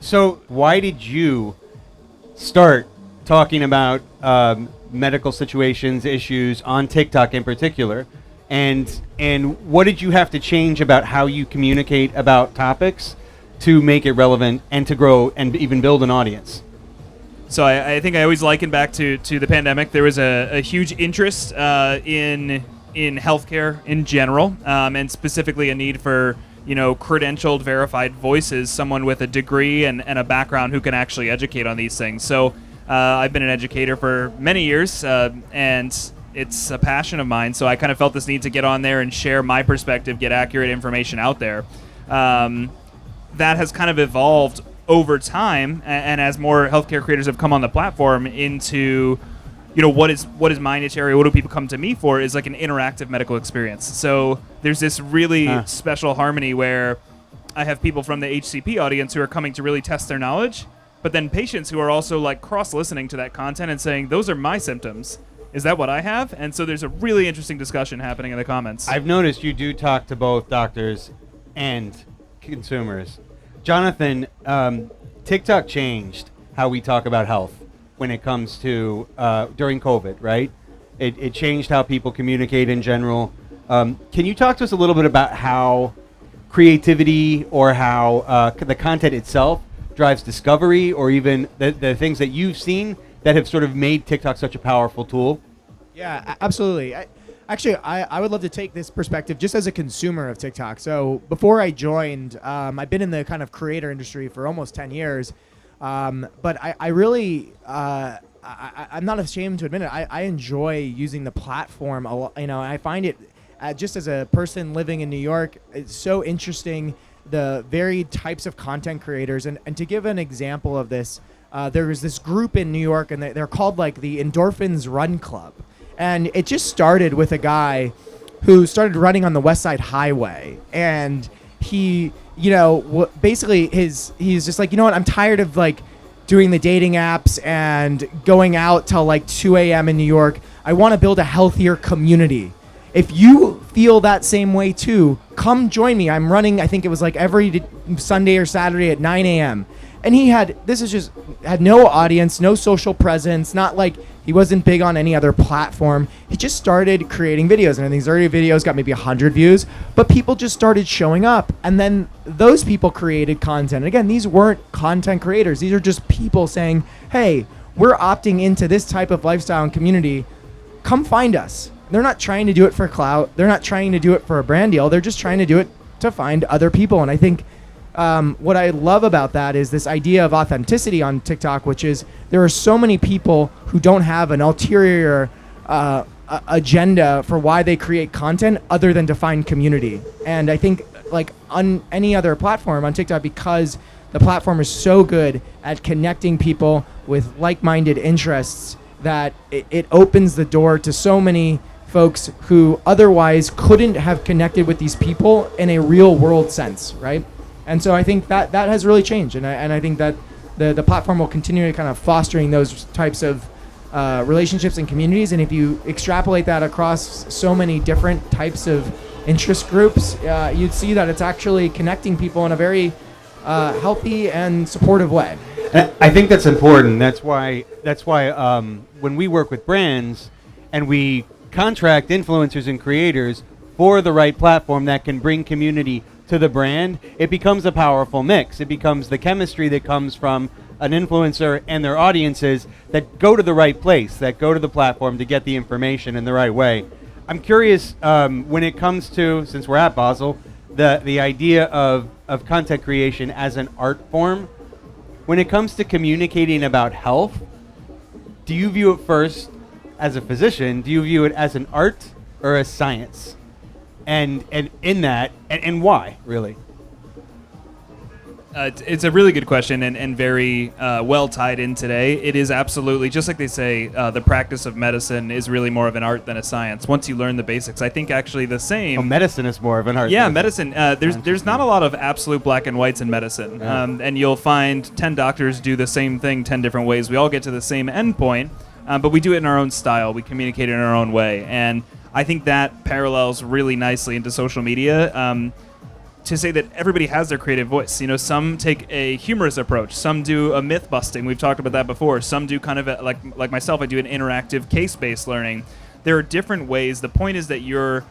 So why did you start talking about medical situations, issues on TikTok in particular? And what did you have to change about how you communicate about topics to make it relevant and to grow and even build an audience? So I think I always liken back to the pandemic. There was a huge interest in healthcare in general, and specifically a need for credentialed, verified voices, someone with a degree and a background who can actually educate on these things. So I've been an educator for many years, and it's a passion of mine. So I kind of felt this need to get on there and share my perspective, get accurate information out there. That has kind of evolved over time, and as more healthcare creators have come on the platform into, what is my niche area, what do people come to me for, is like an interactive medical experience. So there's this really special harmony where I have people from the HCP audience who are coming to really test their knowledge, but then patients who are also like cross-listening to that content and saying, those are my symptoms. Is that what I have? And so there's a really interesting discussion happening in the comments. I've noticed you do talk to both doctors and consumers. Jonathan, TikTok changed how we talk about health when it comes to during COVID, right? It changed how people communicate in general. Can you talk to us a little bit about how creativity or how the content itself drives discovery, or even the things that you've seen that have sort of made TikTok such a powerful tool? Yeah, absolutely. I would love to take this perspective just as a consumer of TikTok. So before I joined, I've been in the kind of creator industry for almost 10 years. But I really, I'm not ashamed to admit it. I enjoy using the platform a lot. I find it, just as a person living in New York, it's so interesting, the varied types of content creators. And to give an example of this, there was this group in New York, and they're called like the Endorphins Run Club. And it just started with a guy who started running on the West Side Highway. And he, basically he's just like, I'm tired of like doing the dating apps and going out till like 2 a.m. in New York. I want to build a healthier community. If you feel that same way too, come join me. I'm running, I think it was like every Sunday or Saturday at 9 a.m. And he had no audience, no social presence, not like he wasn't big on any other platform. He just started creating videos, and I think his early videos got maybe 100 views, but people just started showing up. And then those people created content. Again, these weren't content creators. These are just people saying, hey, we're opting into this type of lifestyle and community. Come find us. They're not trying to do it for clout. They're not trying to do it for a brand deal. They're just trying to do it to find other people. And I think what I love about that is this idea of authenticity on TikTok, which is there are so many people who don't have an ulterior agenda for why they create content other than to find community. And I think like on any other platform, on TikTok, because the platform is so good at connecting people with like-minded interests, that it opens the door to so many folks who otherwise couldn't have connected with these people in a real world sense, right? And so I think that has really changed, and I think that the platform will continue to kind of fostering those types of relationships and communities. And if you extrapolate that across so many different types of interest groups, you'd see that it's actually connecting people in a very healthy and supportive way. I think that's important. That's why when we work with brands and we contract influencers and creators for the right platform that can bring community to the brand, it becomes a powerful mix. It becomes the chemistry that comes from an influencer and their audiences that go to the right place, that go to the platform to get the information in the right way. I'm curious, when it comes to, since we're at Basel, the idea of content creation as an art form, when it comes to communicating about health, do you view it first as a physician? Do you view it as an art or a science? And in that, and why, really? It's a really good question and very well tied in today. It is absolutely, just like they say, the practice of medicine is really more of an art than a science. Once you learn the basics, I think actually the same. Oh, medicine is more of an art. Yeah, medicine. There's not a lot of absolute black and whites in medicine. Yeah. And you'll find 10 doctors do the same thing 10 different ways. We all get to the same end point, but we do it in our own style. We communicate in our own way. And I think that parallels really nicely into social media. to say that everybody has their creative voice. Some take a humorous approach. Some do a myth busting. We've talked about that before. Some do kind of like myself. I do an interactive case-based learning. There are different ways. The point is that you're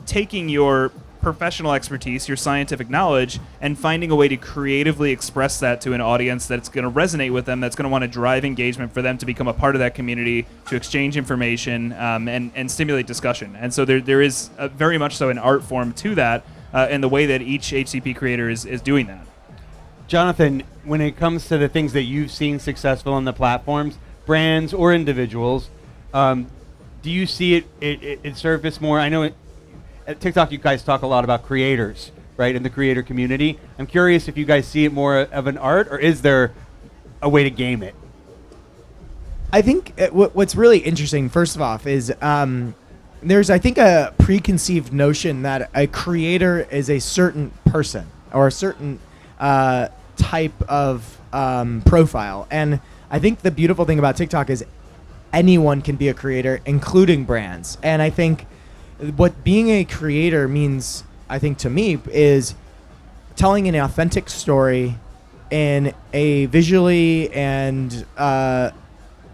taking your professional expertise, your scientific knowledge, and finding a way to creatively express that to an audience that's going to resonate with them, that's going to want to drive engagement for them to become a part of that community, to exchange information, and stimulate discussion. And so there is very much so an art form to that, and the way that each HCP creator is doing that. Jonathan, when it comes to the things that you've seen successful on the platforms, brands or individuals, do you see it surface more? I know at TikTok you guys talk a lot about creators, right, in the creator community. I'm curious if you guys see it more of an art, or is there a way to game it? I think what's really interesting, first of all, is there's, I think, a preconceived notion that a creator is a certain person or a certain type of profile. And I think the beautiful thing about TikTok is anyone can be a creator, including brands. And I think what being a creator means, I think, to me, is telling an authentic story in a visually and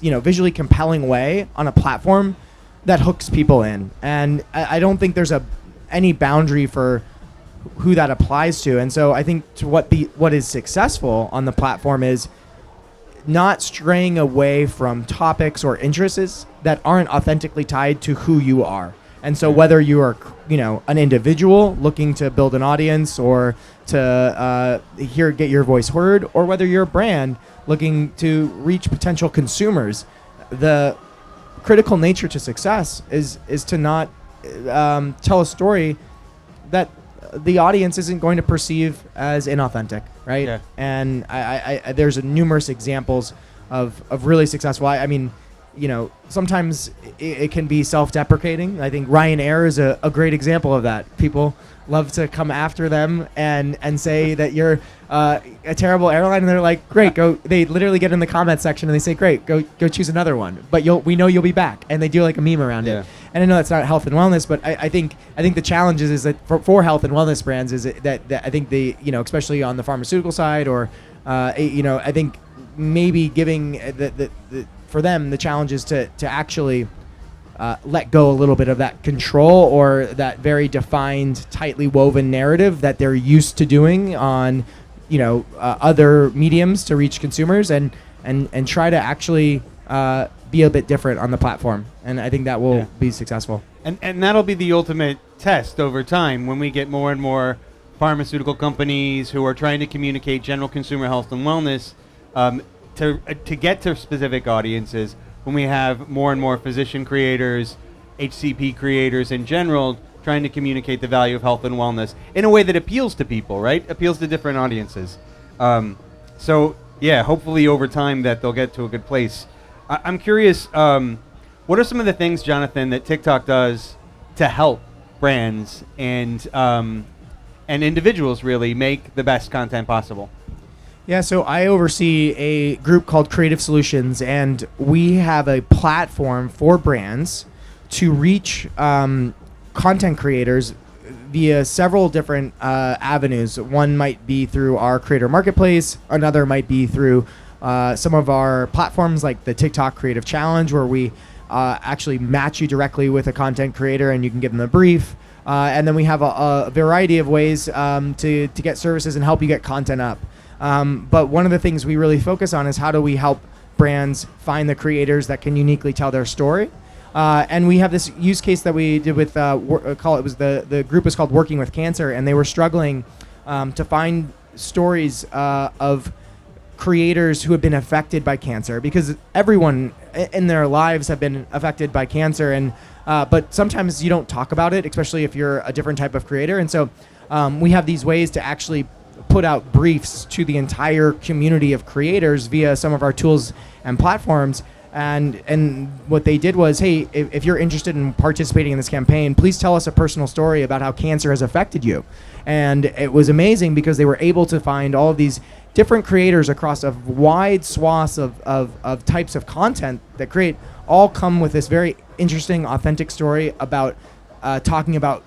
visually compelling way on a platform that hooks people in. And I don't think there's any boundary for who that applies to. And so I think to what is successful on the platform is not straying away from topics or interests that aren't authentically tied to who you are. And so whether you are, an individual looking to build an audience or to get your voice heard, or whether you're a brand looking to reach potential consumers, the critical nature to success is to not tell a story that the audience isn't going to perceive as inauthentic, right? Yeah. And I there's numerous examples of really successful. I mean, sometimes it can be self-deprecating. I think Ryanair is a great example of that. People love to come after them and say that you're a terrible airline, and they're like, great, go. They literally get in the comment section and they say, great, go choose another one. But we know you'll be back, and they do like a meme around it. And I know that's not health and wellness, but I think the challenge is that for health and wellness brands is that I think especially on the pharmaceutical side, or I think maybe giving for them the challenge is to actually let go a little bit of that control or that very defined, tightly woven narrative that they're used to doing on other mediums to reach consumers, and try to actually be a bit different on the platform. And I think that will be successful. And that'll be the ultimate test over time when we get more and more pharmaceutical companies who are trying to communicate general consumer health and wellness to get to specific audiences. When we have more and more physician creators, HCP creators in general, trying to communicate the value of health and wellness in a way that appeals to people, right? Appeals to different audiences. Hopefully over time that they'll get to a good place. I'm curious, what are some of the things, Jonathan, that TikTok does to help brands and individuals really make the best content possible? Yeah, so I oversee a group called Creative Solutions, and we have a platform for brands to reach content creators via several different avenues. One might be through our creator marketplace. Another might be through some of our platforms like the TikTok Creative Challenge, where we actually match you directly with a content creator and you can give them a brief. And then we have a variety of ways to get services and help you get content up. But one of the things we really focus on is how do we help brands find the creators that can uniquely tell their story. And we have this use case that we did with the group was called Working with Cancer, and they were struggling to find stories of creators who have been affected by cancer, because everyone in their lives have been affected by cancer, and but sometimes you don't talk about it, especially if you're a different type of creator. And so we have these ways to actually put out briefs to the entire community of creators via some of our tools and platforms. And what they did was, hey, if you're interested in participating in this campaign, please tell us a personal story about how cancer has affected you. And it was amazing because they were able to find all of these different creators across a wide swath of types of content that all come with this very interesting, authentic story about talking about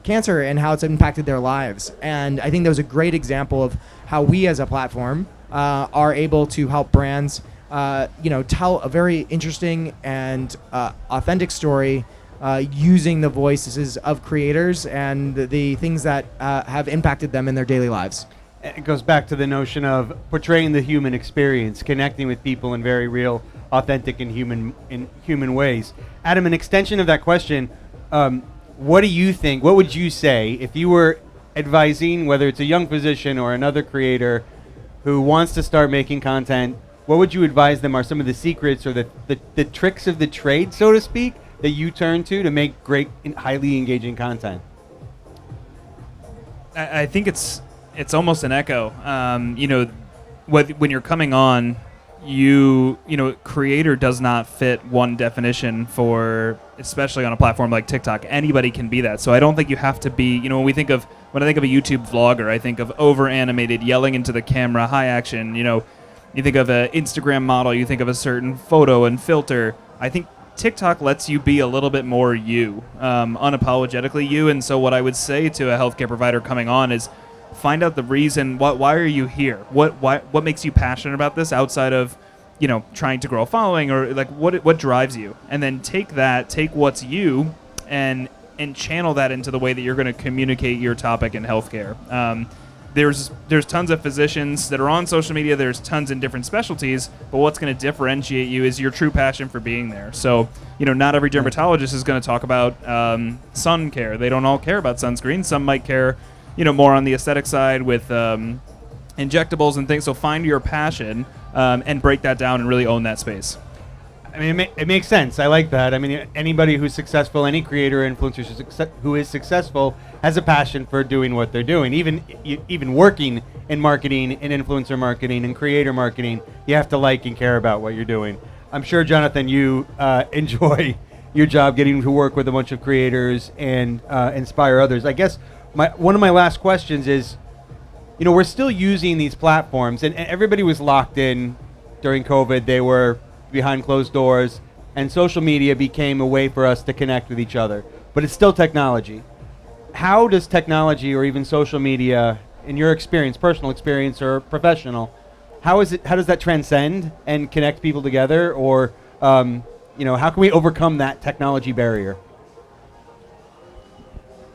cancer and how it's impacted their lives. And I think that was a great example of how we as a platform are able to help brands tell a very interesting and authentic story using the voices of creators and the things that have impacted them in their daily lives. It goes back to the notion of portraying the human experience, connecting with people in very real, authentic, and human ways. Adam, an extension of that question, what do you think? What would you say if you were advising, whether it's a young physician or another creator who wants to start making content? What would you advise them are some of the secrets or the tricks of the trade, so to speak, that you turn to make great, highly engaging content? I think it's almost an echo. When you're coming on, creator does not fit one definition for, especially on a platform like TikTok. Anybody can be that. So I don't think you have to be, when I think of a YouTube vlogger, I think of over animated, yelling into the camera, high action. You think of an Instagram model, you think of a certain photo and filter. I think TikTok lets you be a little bit more you, unapologetically you. And so what I would say to a healthcare provider coming on is find out the reason. Why are you here? What makes you passionate about this outside of, trying to grow a following, or like what drives you? And then take what's you and channel that into the way that you're going to communicate your topic in healthcare. There's tons of physicians that are on social media. There's tons in different specialties, but what's going to differentiate you is your true passion for being there. So, not every dermatologist is going to talk about sun care. They don't all care about sunscreen. Some might care, more on the aesthetic side with injectables and things. So find your passion and break that down and really own that space. I mean, it makes sense. I like that. I mean, anybody who's successful, any creator or influencer who is successful has a passion for doing what they're doing. Even working in marketing, in influencer marketing, and creator marketing, you have to like and care about what you're doing. I'm sure, Jonathan, you enjoy your job getting to work with a bunch of creators and inspire others. I guess one of my last questions is, we're still using these platforms, and everybody was locked in during COVID. They were behind closed doors, and social media became a way for us to connect with each other. But it's still technology. How does technology, or even social media, in your experience, personal experience or professional, how does that transcend and connect people together? Or how can we overcome that technology barrier?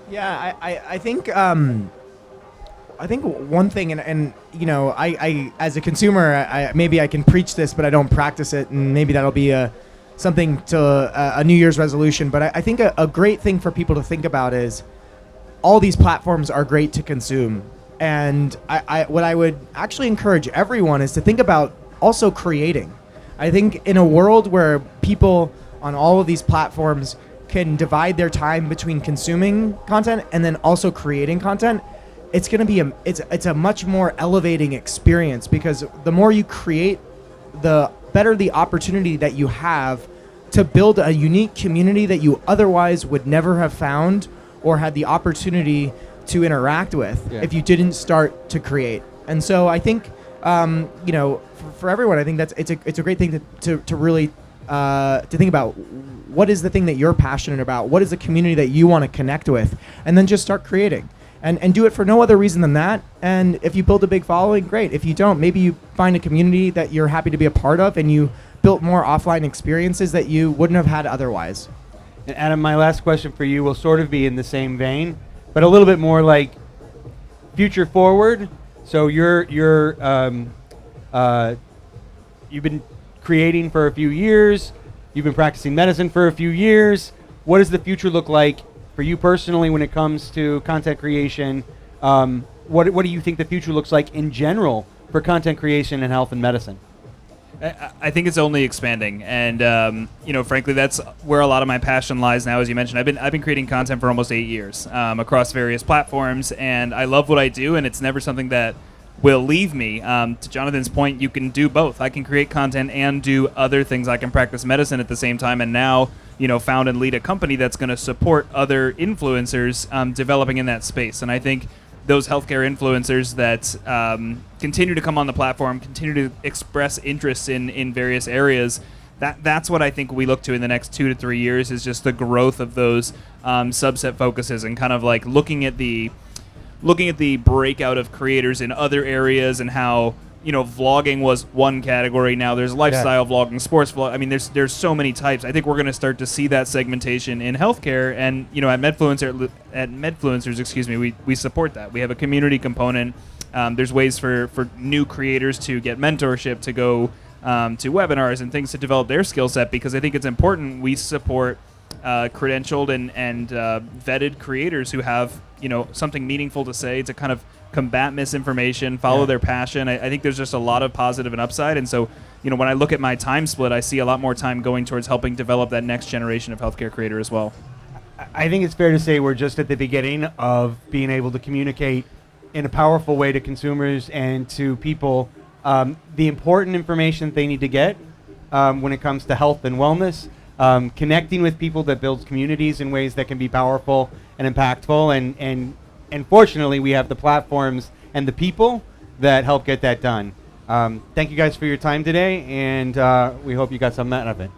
Yeah, I think one thing, and I as a consumer, maybe I can preach this, but I don't practice it, and maybe that'll be something to a New Year's resolution. But I think a great thing for people to think about is all these platforms are great to consume, and what I would actually encourage everyone is to think about also creating. I think in a world where people on all of these platforms can divide their time between consuming content and then also creating content, it's going to be it's a much more elevating experience, because the more you create, the better the opportunity that you have to build a unique community that you otherwise would never have found or had the opportunity to interact with if you didn't start to create. And so I think for everyone, I think it's a great thing to really to think about what is the thing that you're passionate about, what is the community that you want to connect with, and then just start creating. And do it for no other reason than that. And if you build a big following, great. If you don't, maybe you find a community that you're happy to be a part of, and you built more offline experiences that you wouldn't have had otherwise. And Adam, my last question for you will sort of be in the same vein, but a little bit more like future forward. So you've been creating for a few years. You've been practicing medicine for a few years. What does the future look like for you personally when it comes to content creation? What do you think the future looks like in general for content creation in health and medicine? I think it's only expanding, and frankly, that's where a lot of my passion lies now. As you mentioned, I've been creating content for almost 8 years across various platforms, and I love what I do, and it's never something that will leave me. To Jonathan's point, you can do both. I can create content and do other things. I can practice medicine at the same time, and now found and lead a company that's going to support other influencers developing in that space. And I think those healthcare influencers that continue to come on the platform, continue to express interest in various areas, that's what I think we look to in the next 2 to 3 years, is just the growth of those subset focuses, and kind of like looking at the breakout of creators in other areas, and how, you know, vlogging was one category. Now there's lifestyle vlogging, sports vlog. I mean, there's so many types. I think we're going to start to see that segmentation in healthcare, and, you know, at Medfluencers, excuse me, we support that. We have a community component. There's ways for new creators to get mentorship, to go to webinars and things to develop their skill set, because I think it's important we support credentialed and vetted creators who have, you know, something meaningful to say, to kind of combat misinformation, follow their passion. I think there's just a lot of positive and upside. And so, you know, when I look at my time split, I see a lot more time going towards helping develop that next generation of healthcare creator as well. I think it's fair to say we're just at the beginning of being able to communicate in a powerful way to consumers and to people the important information they need to get when it comes to health and wellness, connecting with people that builds communities in ways that can be powerful and impactful. And fortunately, we have the platforms and the people that help get that done. Thank you guys for your time today, and we hope you got something out of it.